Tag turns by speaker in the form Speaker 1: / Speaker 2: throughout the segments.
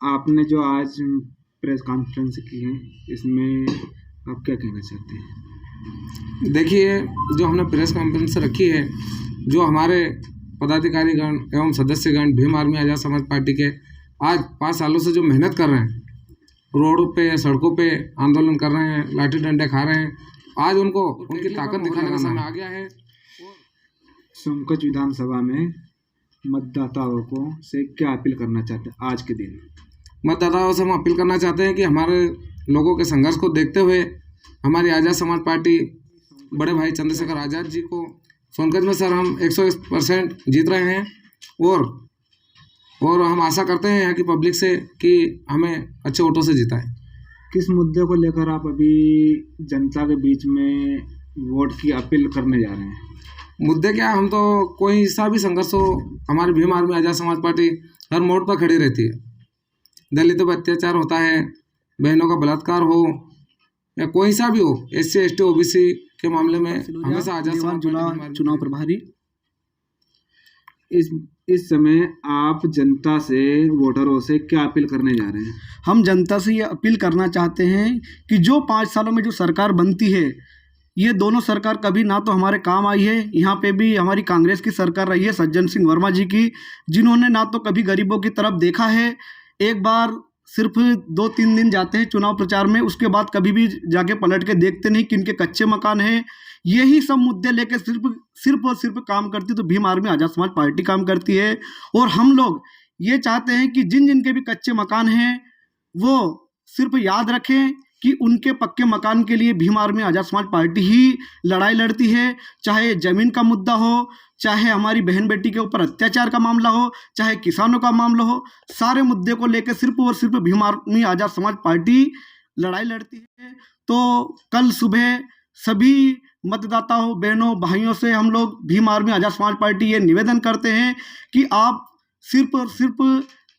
Speaker 1: आपने जो आज प्रेस कॉन्फ्रेंस की है, इसमें आप क्या कहना चाहते हैं?
Speaker 2: देखिए, जो हमने प्रेस कॉन्फ्रेंस रखी है, जो हमारे पदाधिकारीगण एवं सदस्यगण भीम आर्मी आज़ाद समाज पार्टी के आज 5 सालों से जो मेहनत कर रहे हैं, रोड पे सड़कों पे आंदोलन कर रहे हैं, लाठी डंडे खा रहे हैं, आज उनको उनकी ताकत दिखाने का समय आ गया है।
Speaker 1: सोनकच विधानसभा में मतदाताओं को से क्या अपील करना चाहते हैं आज के दिन?
Speaker 2: मतदाताओं से हम अपील करना चाहते हैं कि हमारे लोगों के संघर्ष को देखते हुए हमारी आज़ाद समाज पार्टी बड़े भाई चंद्रशेखर आज़ाद जी को सोनकच में सर हम 101% जीत रहे हैं और हम आशा करते हैं यहाँ की पब्लिक से कि हमें अच्छे वोटों से जिताएं।
Speaker 1: किस मुद्दे को लेकर आप अभी जनता के बीच में वोट की अपील करने जा रहे हैं?
Speaker 2: मुद्दे क्या, हम तो कोई सा भी संघर्ष हो, हमारी भीम आर्मी आज़ाद समाज पार्टी हर मोड़ पर खड़ी रहती है। दलितों पर अत्याचार होता है, बहनों का बलात्कार हो या कोई सा भी हो, SC ST OBC के मामले में हमेशा आज़ाद समाज पार्टी
Speaker 1: चुनाव प्रभारी। इस समय आप जनता से, वोटरों से क्या अपील करने जा रहे हैं?
Speaker 3: हम जनता से ये अपील करना चाहते हैं कि जो 5 सालों में जो सरकार बनती है, ये दोनों सरकार कभी ना तो हमारे काम आई है। यहाँ पे भी हमारी कांग्रेस की सरकार रही है सज्जन सिंह वर्मा जी की, जिन्होंने ना तो कभी गरीबों की तरफ देखा है। एक बार सिर्फ 2-3 दिन जाते हैं चुनाव प्रचार में, उसके बाद कभी भी जाके पलट के देखते नहीं कि इनके कच्चे मकान हैं। यही सब मुद्दे लेके सिर्फ और सिर्फ काम करती तो भीम आर्मी आज़ाद समाज पार्टी काम करती है। और हम लोग ये चाहते हैं कि जिन जिनके भी कच्चे मकान हैं वो सिर्फ याद रखें कि उनके पक्के मकान के लिए भीम आर्मी आज़ाद समाज पार्टी ही लड़ाई लड़ती है। चाहे ज़मीन का मुद्दा हो, चाहे हमारी बहन बेटी के ऊपर अत्याचार का मामला हो, चाहे किसानों का मामला हो, सारे मुद्दे को लेकर सिर्फ और सिर्फ भीम आर्मी आज़ाद समाज पार्टी लड़ाई लड़ती है। तो कल सुबह सभी मतदाताओं, बहनों, भाइयों से हम लोग भीम आर्मी आज़ाद समाज पार्टी ये निवेदन करते हैं कि आप सिर्फ और सिर्फ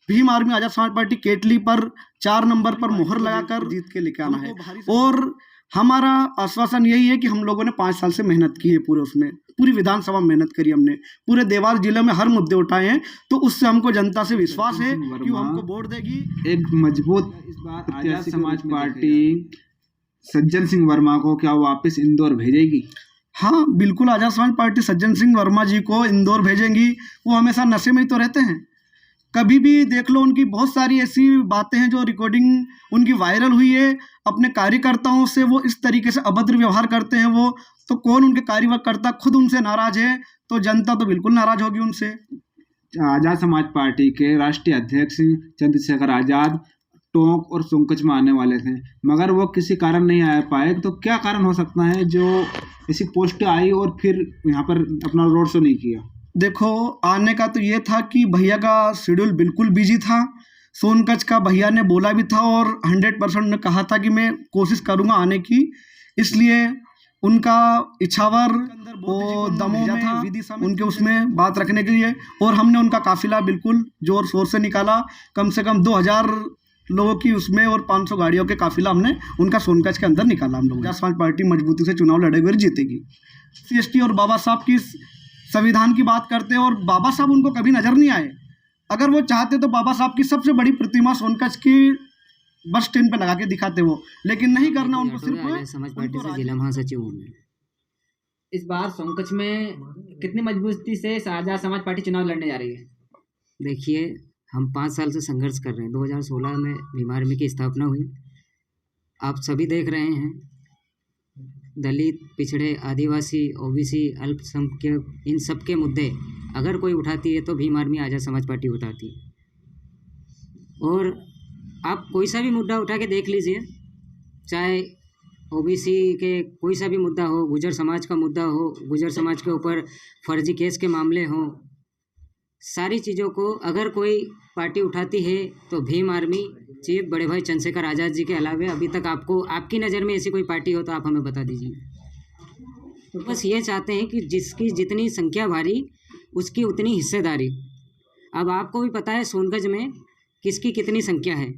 Speaker 3: भीम आर्मी आज़ाद समाज पार्टी केटली पर 4 नंबर पर मोहर लगाकर जीत के लेकर आना है। और हमारा आश्वासन यही है कि हम लोगों ने 5 साल से मेहनत की है, पूरी विधानसभा में मेहनत करी हमने, पूरे देवास जिले में हर मुद्दे उठाए हैं। तो उससे हमको जनता से विश्वास है कि वो हमको वोट देगी।
Speaker 1: एक मजबूत आज़ाद समाज पार्टी सज्जन सिंह वर्मा को क्या वापस इंदौर भेजेगी?
Speaker 3: हाँ बिल्कुल, आज़ाद समाज पार्टी सज्जन सिंह वर्मा जी को इंदौर भेजेंगी। वो हमेशा नशे में ही तो रहते हैं, कभी भी देख लो उनकी बहुत सारी ऐसी बातें हैं जो रिकॉर्डिंग उनकी वायरल हुई है। अपने कार्यकर्ताओं से वो इस तरीके से अभद्र व्यवहार करते हैं। वो तो कौन उनके कार्यकर्ता खुद उनसे नाराज है, तो जनता तो बिल्कुल नाराज होगी उनसे।
Speaker 1: आज़ाद समाज पार्टी के राष्ट्रीय अध्यक्ष चंद्रशेखर आज़ाद टोंक और सोनकच में आने वाले थे, मगर वो किसी कारण नहीं आ पाए। तो क्या कारण हो सकता है जो ऐसी पोस्ट आई और फिर यहाँ पर अपना रोड शो नहीं किया?
Speaker 3: देखो, आने का तो ये था कि भैया का शेड्यूल बिल्कुल बिजी था। सोनकच का भैया ने बोला भी था और 100% ने कहा था कि मैं कोशिश करूँगा आने की, इसलिए उनका इच्छावर और दमों में विधि उनके उसमें बात रखने के लिए, और हमने उनका काफिला बिल्कुल जोर शोर से निकाला। कम से कम 2000 लोगों की उसमें और 500 गाड़ियों के काफिला हमने उनका सोनकच के अंदर निकाला। हम लोग आज़ाद समाज पार्टी मजबूती से चुनाव लड़े हुए जीतेगी। CST और बाबा साहब की संविधान की बात करते हैं और बाबा साहब उनको कभी नजर नहीं आए। अगर वो चाहते तो बाबा साहब की सबसे बड़ी प्रतिमा सोनकच की बस स्टैंड पे लगा के दिखाते वो, लेकिन नहीं करना उनको। सिर्फ
Speaker 4: समाज पार्टी से जिला महासचिव हूँ मैं। इस बार सोनकच में कितनी मजबूती से आज़ाद समाज पार्टी चुनाव लड़ने जा रही है?
Speaker 5: देखिए, हम 5 साल से संघर्ष कर रहे हैं। 2016 में भीम आर्मी की स्थापना हुई। आप सभी देख रहे हैं, दलित, पिछड़े, आदिवासी, OBC, अल्पसंख्यक, इन सब के मुद्दे अगर कोई उठाती है तो भीम आर्मी आज़ाद समाज पार्टी उठाती है। और आप कोई सा भी मुद्दा उठा के देख लीजिए, चाहे OBC के कोई सा भी मुद्दा हो, गुजर समाज का मुद्दा हो, गुजर समाज के ऊपर फर्जी केस के मामले हों, सारी चीज़ों को अगर कोई पार्टी उठाती है तो भीम आर्मी चीफ बड़े भाई चंद्रशेखर आज़ाद जी के अलावे अभी तक आपको आपकी नज़र में ऐसी कोई पार्टी हो तो आप हमें बता दीजिए। तो बस ये चाहते हैं कि जिसकी जितनी संख्या भारी उसकी उतनी हिस्सेदारी। अब आपको भी पता है सोनगंज में किसकी कितनी संख्या है।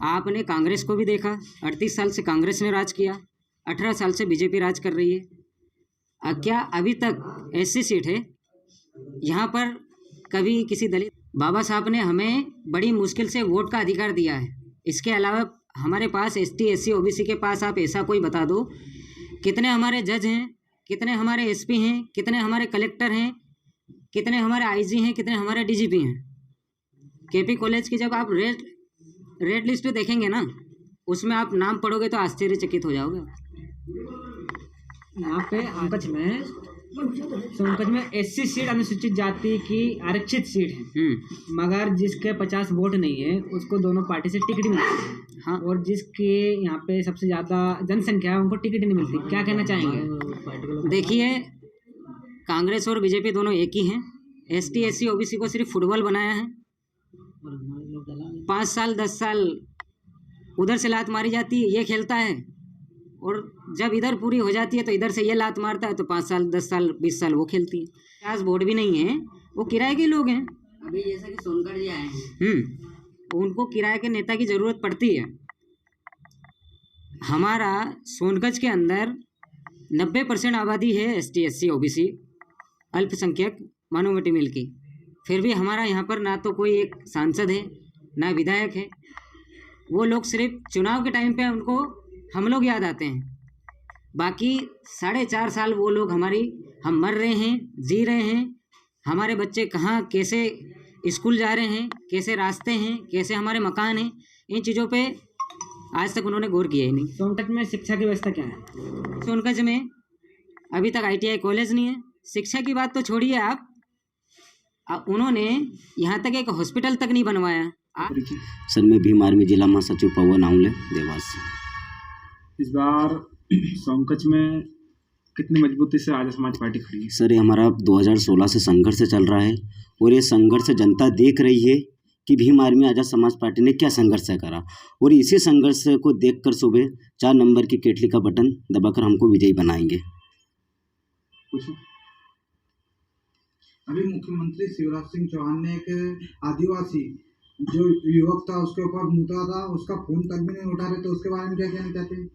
Speaker 5: आपने कांग्रेस को भी देखा, 38 साल से कांग्रेस ने राज किया, 18 साल से बीजेपी राज कर रही है। क्या अभी तक ऐसी सीट है यहाँ पर कभी किसी दलित बाबा साहब ने हमें बड़ी मुश्किल से वोट का अधिकार दिया है। इसके अलावा हमारे पास ST SC OBC के पास आप ऐसा कोई बता दो, कितने हमारे जज हैं, कितने हमारे SP हैं, कितने हमारे कलेक्टर हैं, कितने हमारे IG हैं, कितने हमारे DGP हैं। KP कॉलेज की जब आप रेड लिस्ट देखेंगे ना, उसमें आप नाम पढ़ोगे तो आश्चर्यचकित हो जाओगे।
Speaker 4: यहाँ पे सोनकच में SC सीट अनुसूचित जाति की आरक्षित सीट है, मगर जिसके 50 वोट नहीं है उसको दोनों पार्टी से टिकट मिलती है। हाँ, और जिसके यहाँ पे सबसे ज़्यादा जनसंख्या है उनको टिकट नहीं मिलती। क्या कहना चाहेंगे?
Speaker 5: देखिए, कांग्रेस और BJP दोनों एक ही हैं। ST SC OBC को सिर्फ फुटबॉल बनाया है। 5 साल 10 साल उधर से लात मारी जाती है, ये खेलता है, और जब इधर पूरी हो जाती है तो इधर से ये लात मारता है, तो 5 साल 10 साल 20 साल वो खेलती है। 50 वोट भी नहीं है, वो किराए के लोग हैं। अभी जैसा कि सोनगढ़ जी आए हैं, उनको किराए के नेता की ज़रूरत पड़ती है। हमारा सोनगढ़ के अंदर 90% आबादी है ST SC OBC अल्पसंख्यक मानव मिल की। फिर भी हमारा यहाँ पर ना तो कोई एक सांसद है, ना विधायक है। वो लोग सिर्फ चुनाव के टाइम पे उनको हम लोग याद आते हैं। बाकी 4.5 साल वो लोग हम मर रहे हैं, जी रहे हैं। हमारे बच्चे कहाँ कैसे स्कूल जा रहे हैं, कैसे रास्ते हैं, कैसे हमारे मकान हैं, इन चीज़ों पे आज तक उन्होंने गौर किया ही नहीं।
Speaker 4: सोनकच में शिक्षा की व्यवस्था क्या है?
Speaker 5: सोनकच में अभी तक ITI कॉलेज नहीं है। शिक्षा की बात तो छोड़िए आप, उन्होंने यहाँ तक एक हॉस्पिटल तक नहीं बनवाया।
Speaker 6: सर, मैं भीम आर्मी जिला महासचिव पवन आंवले देवास से।
Speaker 1: इस बार सोनकच में कितनी मजबूती से आर्य समाज पार्टी खड़ी है?
Speaker 6: सर, ये हमारा 2016 से संघर्ष चल रहा है, और ये संघर्ष जनता देख रही है कि भीम आर्मी आजाद समाज पार्टी ने क्या संघर्ष करा, और इसी संघर्ष को देखकर सुबह 4 नंबर की केटली का बटन दबाकर हमको विजयी बनाएंगे।
Speaker 7: अभी मुख्यमंत्री शिवराज सिंह चौहान ने एक आदिवासी जो युवक था उसके ऊपर मुद्दा था, उसका फोन तक भी नहीं उठा रहे, तो उसके बारे में क्या कहना चाहते हैं?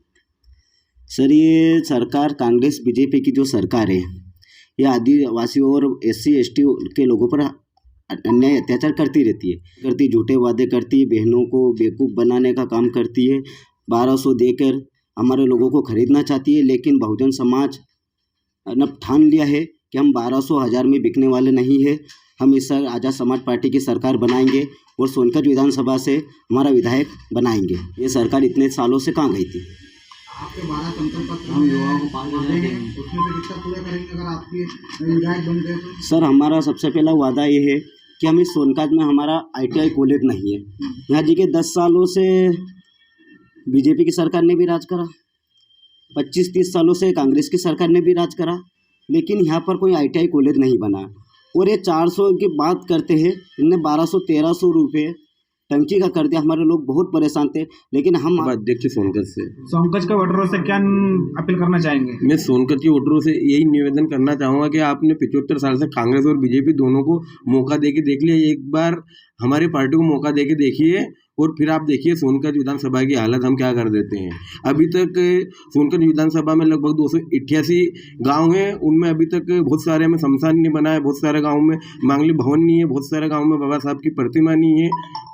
Speaker 6: सर, ये सरकार कांग्रेस BJP की जो सरकार है, ये आदिवासियों और SC ST के लोगों पर अन्याय अत्याचार करती रहती है, झूठे वादे करती है, बहनों को बेवकूफ़ बनाने का काम करती है। 1200 देकर हमारे लोगों को खरीदना चाहती है, लेकिन बहुजन समाज ने ठान लिया है कि हम 1200 1000 में बिकने वाले नहीं है। हम इस आजाद समाज पार्टी की सरकार बनाएंगे और सोनकच विधानसभा से हमारा विधायक बनाएंगे। ये सरकार इतने सालों से कहाँ गई थी?
Speaker 7: आपके 12 संकल्प पत्र हम युवाओं को पालने हैं, उसमें से कितना पूरा करेंगे अगर आपके विधायक बन गए तो?
Speaker 6: सर, हमारा सबसे पहला वादा ये है कि हम इस सोनकच में हमारा ITI कॉलेज नहीं है। यहाँ जी के 10 सालों से BJP की सरकार ने भी राज करा, 25-30 सालों से कांग्रेस की सरकार ने भी राज करा, लेकिन यहाँ पर कोई ITI कॉलेज नहीं बना। और ये 400 की बात करते हैं, इनने 1200-1300 रुपये टंकी का कर दिया। हमारे लोग बहुत परेशान थे, लेकिन हम
Speaker 8: अध्यक्ष सोनकच से
Speaker 1: सोनकच के वोटरों से क्या अपील करना चाहेंगे?
Speaker 8: मैं सोनकच के वोटरों से यही निवेदन करना चाहूँगा कि आपने 75 साल से कांग्रेस और BJP दोनों को मौका दे के देख लिया, एक बार हमारी पार्टी को मौका दे के देखिए, और फिर आप देखिए सोनकच विधानसभा की हालत हम क्या कर देते हैं। अभी तक सोनकच विधानसभा में लगभग 288 गांव हैं, उनमें अभी तक बहुत सारे में शमशान नहीं बना है, बहुत सारे गाँव में मांगलिक भवन नहीं है, बहुत सारे गाँव में बाबा साहब की प्रतिमा नहीं है। तो